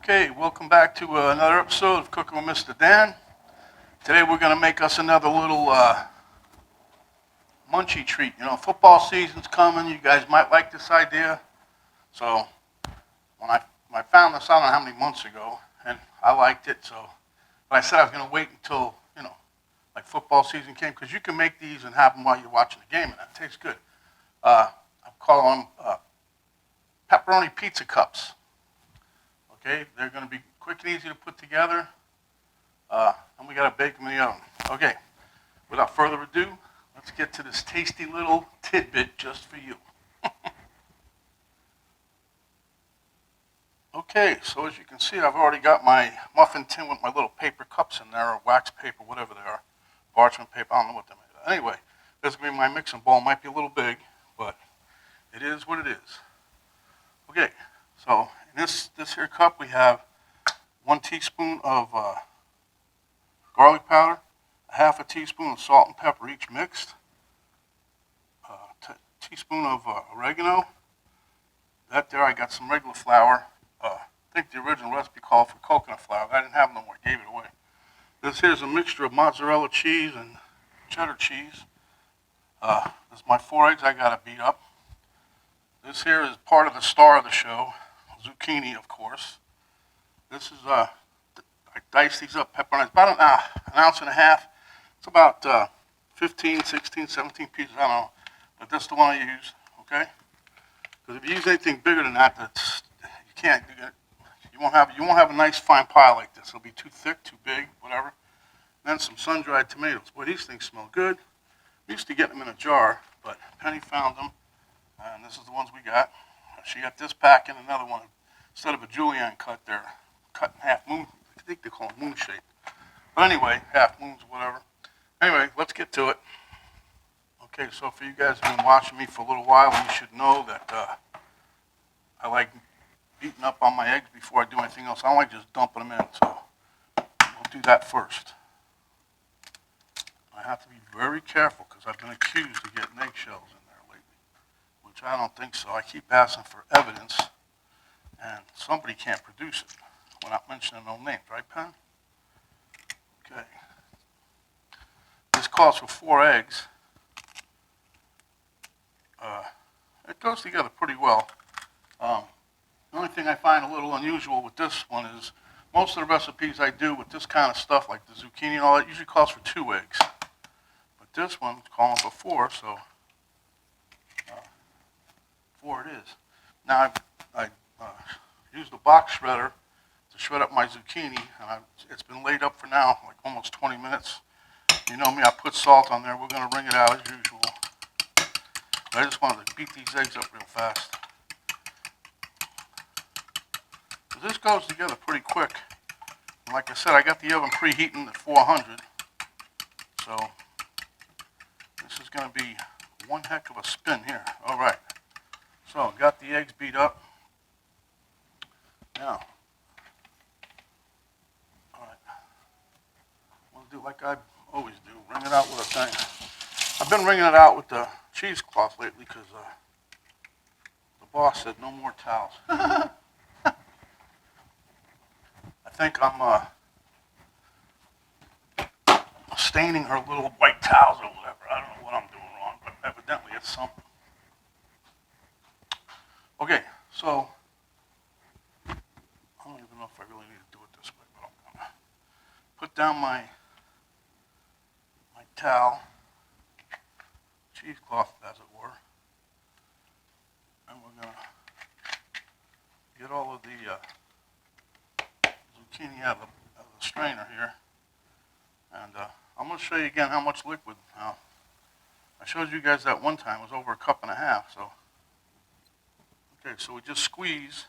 Okay, welcome back to another episode of Cooking with Mr. Dan. Today we're going to make us another little munchy treat. You know, football season's coming. You guys might like this idea. So when I found this, I don't know how many months ago, and I liked it. But I said I was going to wait until, like football season came, because you can make these and have them while you're watching the game, and that tastes good. I call them pepperoni pizza cups. Okay, they're going to be quick and easy to put together, and we got to bake them in the oven. Okay, without further ado, let's get to this tasty little tidbit just for you. Okay, so as you can see, I've already got my muffin tin with my little paper cups in there, or wax paper, whatever they are, parchment paper, I don't know what they're made of. Anyway, this is going to be my mixing bowl. It might be a little big, but it is what it is. Okay, so in this here cup we have 1 teaspoon of garlic powder, half a teaspoon of salt and pepper, each mixed, a teaspoon of oregano. That there, I got some regular flour. I think the original recipe called for coconut flour. I didn't have no more, I gave it away. This here is a mixture of mozzarella cheese and cheddar cheese. This is my 4 eggs I got to beat up. This here is part of the star of the show, zucchini, of course. This is, I diced these up, pepperoni. It's about an ounce and a half. It's about 15, 16, 17 pieces, I don't know. But that's the one I use, okay? Because if you use anything bigger than that, you can't do it. You won't have a nice fine pie like this. It'll be too thick, too big, whatever. Then some sun-dried tomatoes. Boy, these things smell good. We used to get them in a jar, but Penny found them. And this is the ones we got. She got this pack and another one. Instead of a julienne cut, they're cut in half moon. I think they call them moon shape. But anyway, half moons, whatever. Anyway, let's get to it. Okay, so for you guys who've been watching me for a little while, you should know that I like beating up on my eggs before I do anything else. I don't like just dumping them in, so we'll do that first. I have to be very careful because I've been accused of getting eggshells in there lately, which I don't think so. I keep asking for evidence, and somebody can't produce it. We're not mentioning no names, right, Pen? Okay. This calls for 4 eggs. It goes together pretty well. The only thing I find a little unusual with this one is most of the recipes I do with this kind of stuff, like the zucchini and all that, usually calls for 2 eggs. But this one's calling for 4, so 4 it is. Now I used a box shredder to shred up my zucchini, and it's been laid up for now like almost 20 minutes. You know me, I put salt on there. We're going to wring it out as usual. But I just wanted to beat these eggs up real fast. This goes together pretty quick. And like I said, I got the oven preheating at 400. So this is going to be one heck of a spin here. All right. So got the eggs beat up. Now, all right. We'll do like I always do. Wring it out with a thing. I've been wringing it out with the cheesecloth lately because the boss said no more towels. I think I'm staining her little white towels or whatever. I don't know what I'm doing wrong, but evidently it's something. Okay, so I don't even know if I really need to do it this way, but I'm going to put down my towel, cheesecloth as it were, and we're going to get all of the zucchini out of the strainer here, and I'm going to show you again how much liquid. Now, I showed you guys that one time. It was over 1.5 cups, so okay, so we just squeeze.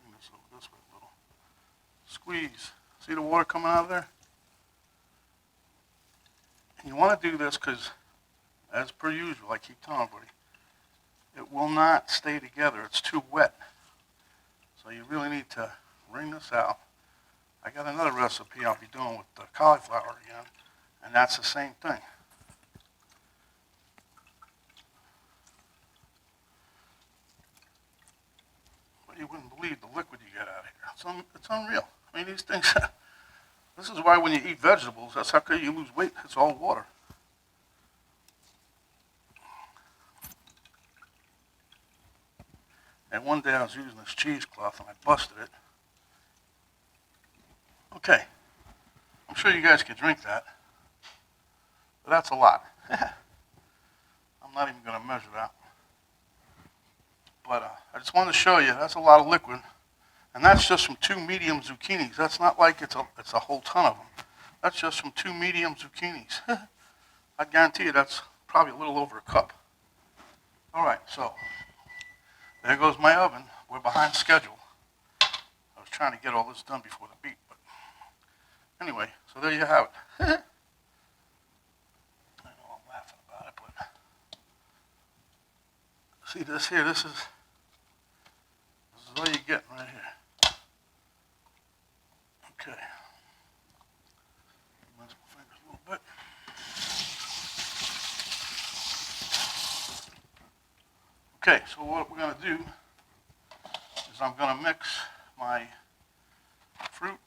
Bring this over this way a little. Squeeze. See the water coming out of there? And you want to do this because, as per usual, I keep telling everybody, it will not stay together. It's too wet. So you really need to wring this out. I got another recipe I'll be doing with the cauliflower again, and that's the same thing. But you wouldn't believe the liquid It's unreal. I mean, these things, this is why when you eat vegetables, that's how you lose weight. It's all water. And one day I was using this cheesecloth and I busted it. Okay, I'm sure you guys can drink that, but that's a lot. I'm not even going to measure that. But I just wanted to show you, that's a lot of liquid. And that's just from 2 medium zucchinis. That's not like it's a whole ton of them. That's just from 2 medium zucchinis. I guarantee you that's probably a little over a cup. All right, so there goes my oven. We're behind schedule. I was trying to get all this done before the beat, but anyway, so there you have it. I know I'm laughing about it, but see this here, this is all you're getting right here. Okay. Rinse my fingers a little bit. Okay, so what we're going to do is I'm going to mix my fruit,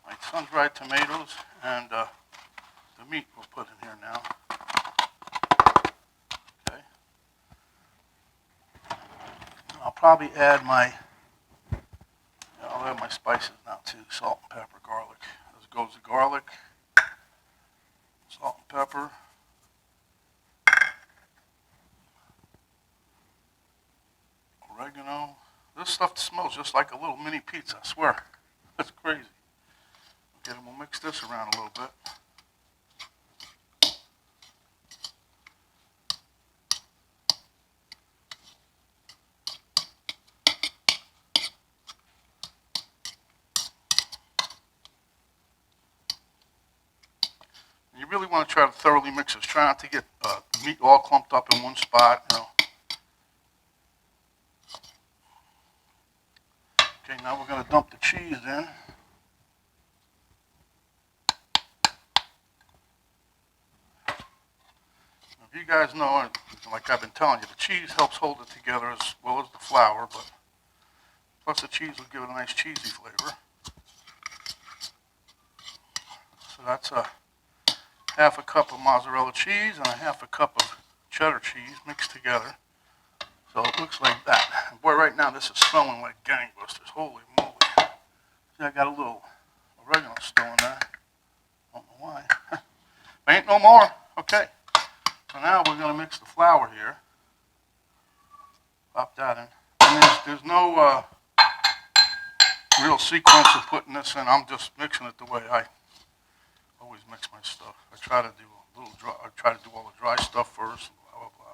my sun-dried tomatoes, and the meat we'll put in here now. Okay. I'll probably add I'll add my spices now too, salt and pepper, garlic. As goes the garlic, salt and pepper. Oregano. This stuff smells just like a little mini pizza, I swear. That's crazy. Okay, then we'll mix this around a little bit. You really want to try to thoroughly mix this. Try not to get meat all clumped up in one spot, Okay, now we're going to dump the cheese in. If you guys know, like I've been telling you, the cheese helps hold it together as well as the flour, but plus the cheese will give it a nice cheesy flavor. So that's a half a cup of mozzarella cheese and a half a cup of cheddar cheese mixed together. So it looks like that. And boy, right now this is smelling like gangbusters. Holy moly. See, I got a little oregano still in there. Don't know why. Ain't no more. Okay. So now we're going to mix the flour here. Pop that in. And there's no real sequence of putting this in. I'm just mixing it the way I always mix my stuff. I try to do all the dry stuff first. Blah, blah, blah.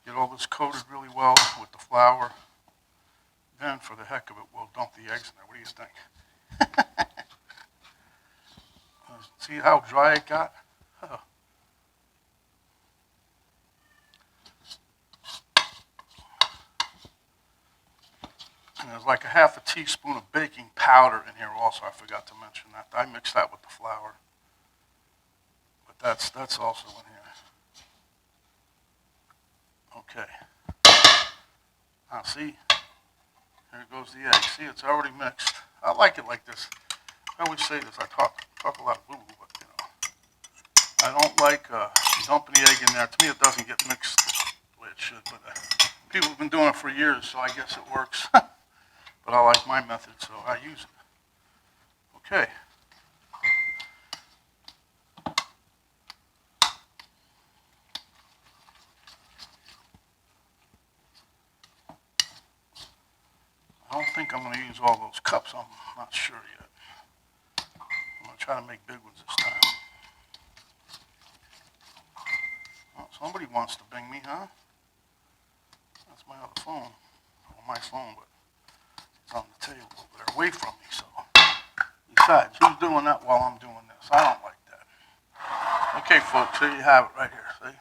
Get all this coated really well with the flour. Then, for the heck of it, we'll dump the eggs in there. What do you think? See how dry it got? Oh. And there's like a half a teaspoon of baking powder in here also. I forgot to mention that. I mixed that with the flour. But that's also in here. Okay. Now see, here goes the egg. See, it's already mixed. I like it like this. I always say this. I talk a lot of boo-boo, but I don't like dumping the egg in there. To me, it doesn't get mixed the way it should. But people have been doing it for years, so I guess it works. But I like my method, so I use it. Okay. I don't think I'm going to use all those cups. I'm not sure yet. I'm going to try to make big ones this time. Oh, somebody wants to bing me, huh? That's my other phone. Well, my phone, but it's on the table over there, away from me. So, besides, who's doing that while I'm doing this? I don't like that. Okay, folks, there you have it right here. See?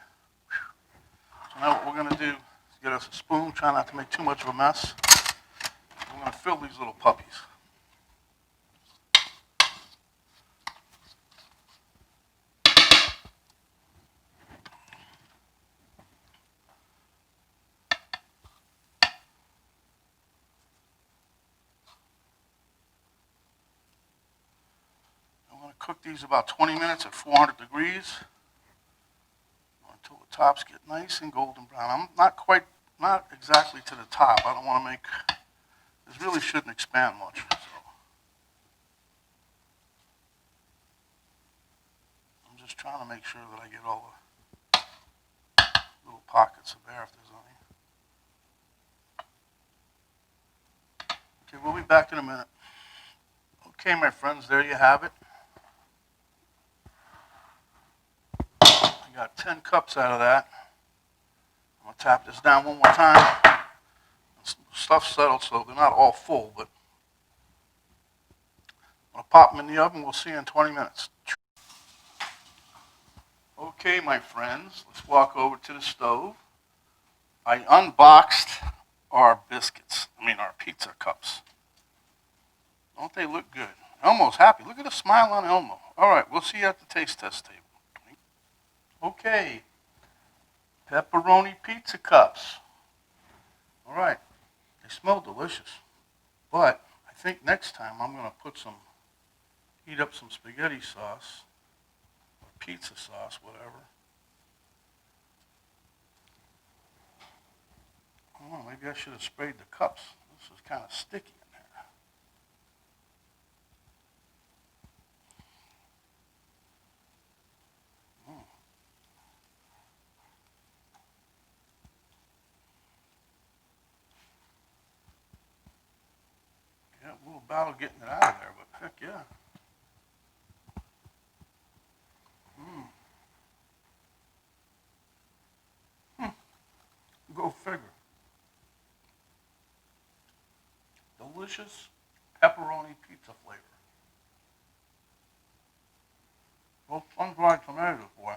So now what we're going to do is get us a spoon. Try not to make too much of a mess. We're going to fill these little puppies. cook these about 20 minutes at 400 degrees until the tops get nice and golden brown. I'm not exactly to the top. I don't want to make, this really shouldn't expand much. So I'm just trying to make sure that I get all the little pockets of air if there's any. Okay, we'll be back in a minute. Okay, my friends, there you have it. I got 10 cups out of that. I'm going to tap this down one more time. Stuff's settled, so they're not all full, but I'm going to pop them in the oven. We'll see you in 20 minutes. Okay, my friends, let's walk over to the stove. I unboxed our biscuits, our pizza cups. Don't they look good? Elmo's happy. Look at the smile on Elmo. All right, we'll see you at the taste test table. Okay, pepperoni pizza cups. All right, they smell delicious. But I think next time I'm going to heat up some spaghetti sauce, or pizza sauce, whatever. I don't know, maybe I should have sprayed the cups. This is kind of sticky. Yeah, a little battle getting it out of there, but heck yeah. Go figure. Delicious pepperoni pizza flavor. Those sun-dried tomatoes, boy,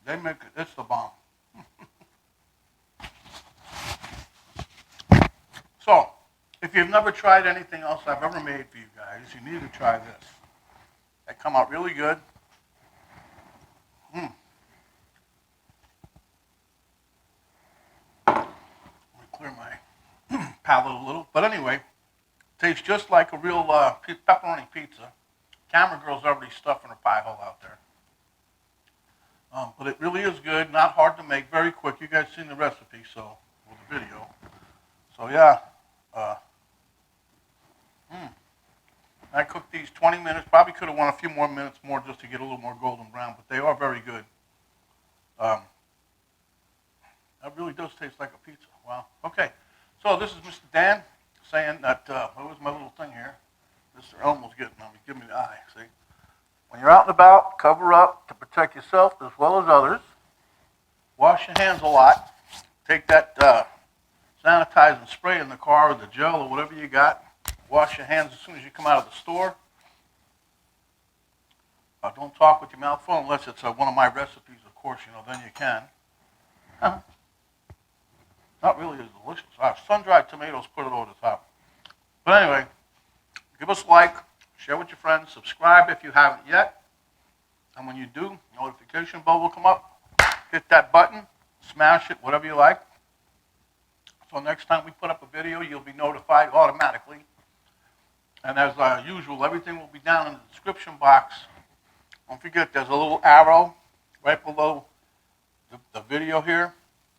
they make it, it's the bomb. So, if you've never tried anything else I've ever made for you guys, you need to try this. They come out really good. Let me clear my palate a little. But anyway, tastes just like a real pepperoni pizza. Camera girl's already stuffing her pie hole out there. But it really is good, not hard to make, very quick. You guys seen the recipe, or the video. So yeah, I cooked these 20 minutes. Probably could have won a few more minutes more just to get a little more golden brown, but they are very good. That really does taste like a pizza. Wow. Okay, so this is Mr. Dan saying that, what was my little thing here? Mr. Elmo's getting on me. Give me the eye, see? When you're out and about, cover up to protect yourself as well as others. Wash your hands a lot. Take that sanitizing spray in the car or the gel or whatever you got. Wash your hands as soon as you come out of the store. Don't talk with your mouth full unless it's one of my recipes, of course, then you can. Not really as delicious. Sun-dried tomatoes, put it over the top. But anyway, give us a like, share with your friends, subscribe if you haven't yet. And when you do, notification bell will come up. Hit that button, smash it, whatever you like. So next time we put up a video, you'll be notified automatically. And as usual, everything will be down in the description box. Don't forget, there's a little arrow right below the video here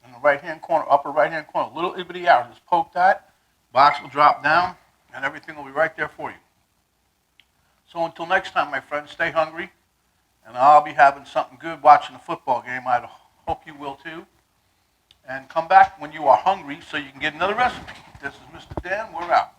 in the right-hand corner, upper right-hand corner, a little itty arrow. Just poke that, box will drop down, and everything will be right there for you. So until next time, my friends, stay hungry, and I'll be having something good watching the football game. I hope you will too. And come back when you are hungry so you can get another recipe. This is Mr. Dan. We're out.